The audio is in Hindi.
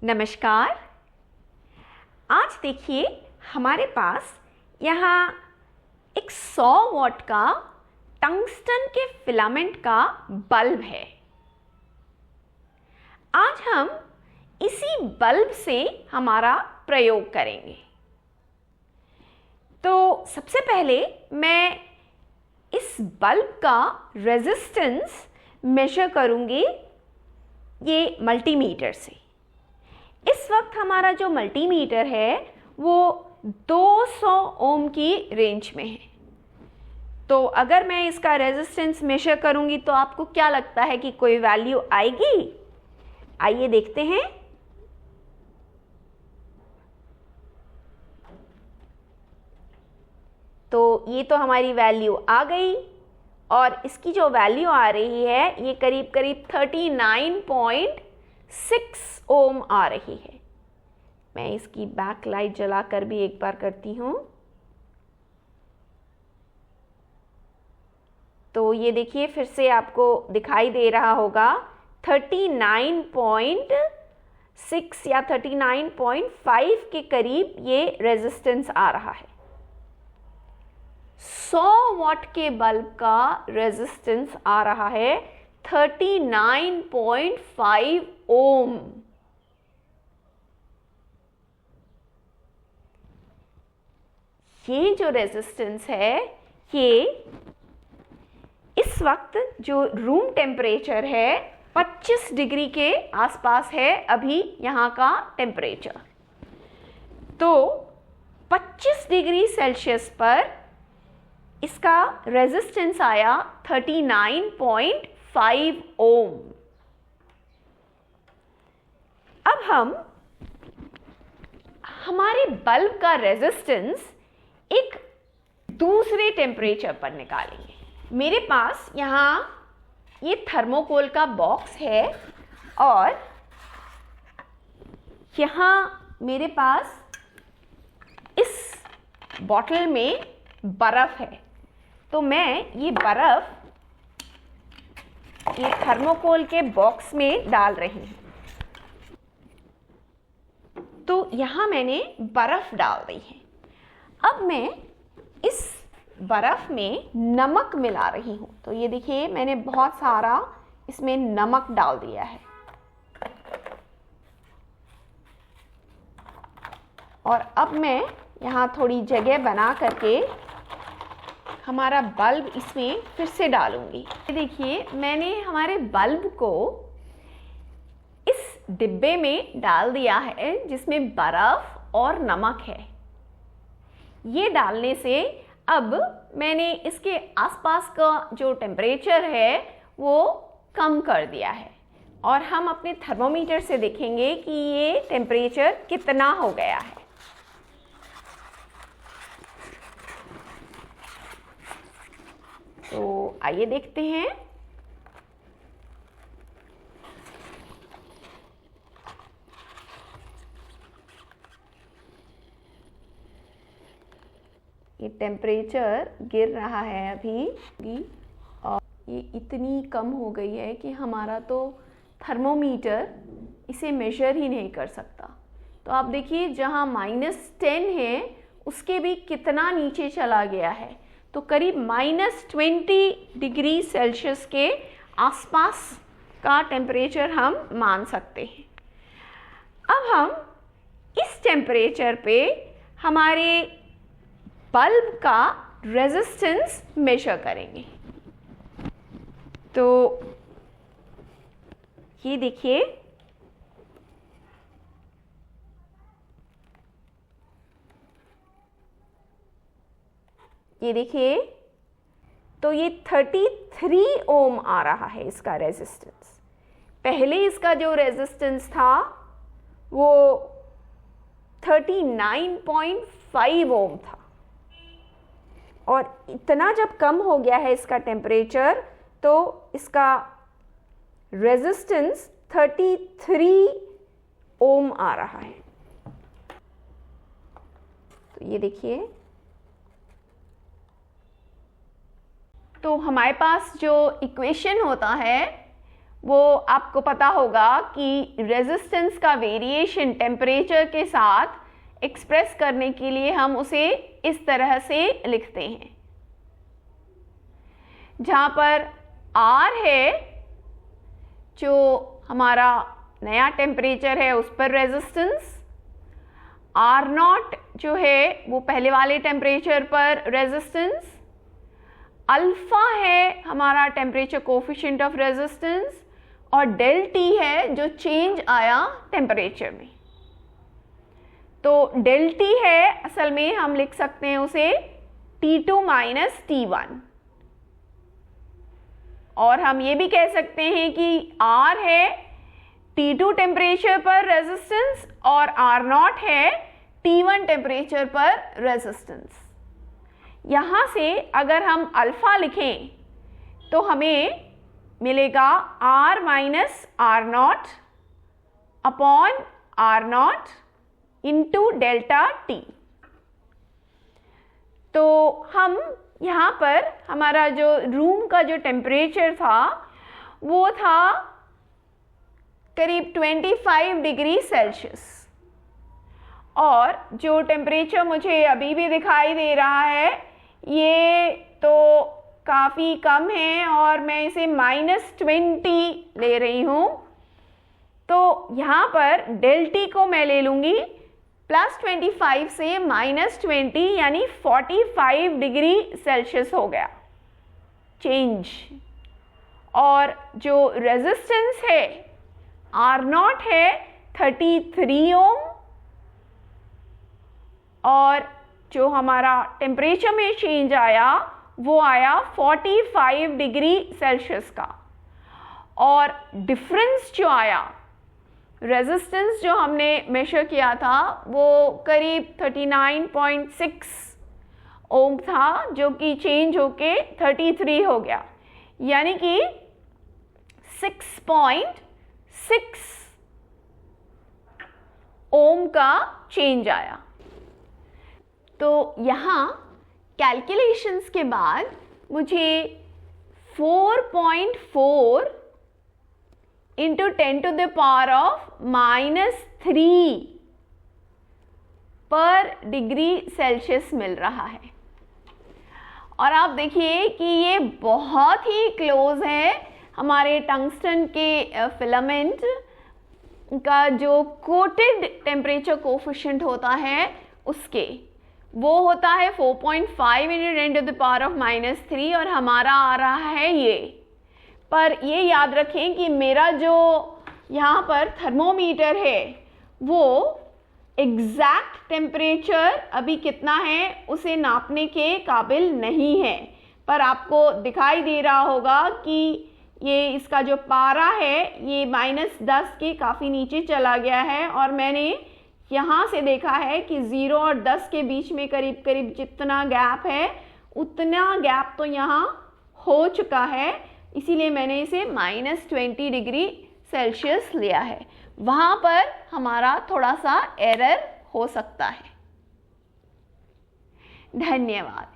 नमस्कार। आज देखिए हमारे पास यहाँ एक 100 वॉट का टंगस्टन के फिलामेंट का बल्ब है। आज हम इसी बल्ब से हमारा प्रयोग करेंगे। तो सबसे पहले मैं इस बल्ब का रेजिस्टेंस मेजर करूँगी ये मल्टीमीटर से। इस वक्त हमारा जो मल्टीमीटर है वो 200 ओम की रेंज में है। तो अगर मैं इसका रेजिस्टेंस मेजर करूंगी तो आपको क्या लगता है कि कोई वैल्यू आएगी? आइए देखते हैं। तो ये तो हमारी वैल्यू आ गई और इसकी जो वैल्यू आ रही है ये करीब करीब 39.6 ओम आ रही है। मैं इसकी बैक लाइट जलाकर भी एक बार करती हूँ। तो ये देखिए फिर से आपको दिखाई दे रहा होगा 39.6 या 39.5 के करीब ये रेजिस्टेंस आ रहा है। 100 वॉट के बल्ब का रेजिस्टेंस आ रहा है 39.5 ओम। ये जो रेजिस्टेंस है ये इस वक्त जो रूम टेम्परेचर है 25 डिग्री के आसपास है अभी यहाँ का टेम्परेचर। तो 25 डिग्री सेल्सियस पर इसका रेजिस्टेंस आया 39.5 ओम। अब हम हमारे बल्ब का रेजिस्टेंस एक दूसरे टेम्परेचर पर निकालेंगे। मेरे पास यहाँ ये थर्मोकोल का बॉक्स है और यहाँ मेरे पास इस बॉटल में बर्फ है। तो मैं ये बर्फ ये थर्मोकोल के बॉक्स में डाल रही हूँ। तो यहाँ मैंने बर्फ डाल दी है। अब मैं इस बर्फ में नमक मिला रही हूँ। तो ये देखिए मैंने बहुत सारा इसमें नमक डाल दिया है और अब मैं यहाँ थोड़ी जगह बना करके हमारा बल्ब इसमें फिर से डालूंगी। ये देखिए मैंने हमारे बल्ब को इस डिब्बे में डाल दिया है जिसमें बर्फ और नमक है। ये डालने से अब मैंने इसके आसपास का जो टेम्परेचर है वो कम कर दिया है और हम अपने थर्मोमीटर से देखेंगे कि ये टेम्परेचर कितना हो गया है। तो आइए देखते हैं। ये टेम्परेचर गिर रहा है अभी और ये इतनी कम हो गई है कि हमारा तो थर्मोमीटर इसे मेजर ही नहीं कर सकता। तो आप देखिए जहाँ -10 है उसके भी कितना नीचे चला गया है। तो करीब -20 डिग्री सेल्सियस के आसपास का टेम्परेचर हम मान सकते हैं। अब हम इस टेम्परेचर पे हमारे बल्ब का रेजिस्टेंस मेजर करेंगे। तो ये देखिए तो ये 33 ओम आ रहा है इसका रेजिस्टेंस। पहले इसका जो रेजिस्टेंस था वो 39.5 ओम था और इतना जब कम हो गया है इसका टेम्परेचर तो इसका रेजिस्टेंस 33 ओम आ रहा है। तो ये देखिए तो हमारे पास जो इक्वेशन होता है वो आपको पता होगा कि रेजिस्टेंस का वेरिएशन टेम्परेचर के साथ एक्सप्रेस करने के लिए हम उसे इस तरह से लिखते हैं, जहाँ पर R है जो हमारा नया टेम्परेचर है उस पर रेजिस्टेंस, R0 जो है वो पहले वाले टेम्परेचर पर रेजिस्टेंस, अल्फा है हमारा टेम्परेचर कोफिशिएंट ऑफ रेजिस्टेंस, और डेल टी है जो चेंज आया टेम्परेचर में। तो डेल टी है, असल में हम लिख सकते हैं उसे T2 माइनस T1, और हम ये भी कह सकते हैं कि R है T2 टेम्परेचर पर रेजिस्टेंस और R0 है T1 टेम्परेचर पर रेजिस्टेंस। यहाँ से अगर हम अल्फा लिखें तो हमें मिलेगा R minus R0 upon R0 into delta T. तो हम यहाँ पर हमारा जो रूम का जो टेम्परेचर था वो था करीब 25 डिग्री सेल्सियस, और जो टेम्परेचर मुझे अभी भी दिखाई दे रहा है ये तो काफ़ी कम है और मैं इसे -20 ले रही हूँ। तो यहाँ पर डेल टी को मैं ले लूँगी +25 से -20 यानी 45 डिग्री सेल्सियस हो गया चेंज। और जो रेजिस्टेंस है R0 है 33 ओम, और जो हमारा टेम्परेचर में चेंज आया वो आया 45 डिग्री सेल्सियस का, और डिफरेंस जो आया रेजिस्टेंस जो हमने मेजर किया था वो करीब 39.6 ओम था, जो कि चेंज होके 33 हो गया, यानी कि 6.6 ओम का चेंज आया। तो यहाँ कैलकुलेशंस के बाद मुझे 4.4 इंटू 10⁻³ पर डिग्री सेल्सियस मिल रहा है। और आप देखिए कि ये बहुत ही क्लोज है हमारे टंगस्टन के फिलामेंट का जो कोटेड टेम्परेचर कोफिशिएंट होता है उसके, वो होता है 4.5 इंटू 10⁻³ और हमारा आ रहा है ये। पर ये याद रखें कि मेरा जो यहाँ पर थर्मोमीटर है वो एग्जैक्ट टेम्परेचर अभी कितना है उसे नापने के काबिल नहीं है, पर आपको दिखाई दे रहा होगा कि ये इसका जो पारा है ये -10 के काफ़ी नीचे चला गया है, और मैंने यहाँ से देखा है कि 0 और 10 के बीच में करीब करीब जितना गैप है उतना गैप तो यहाँ हो चुका है, इसीलिए मैंने इसे -20 डिग्री सेल्सियस लिया है। वहाँ पर हमारा थोड़ा सा एरर हो सकता है। धन्यवाद।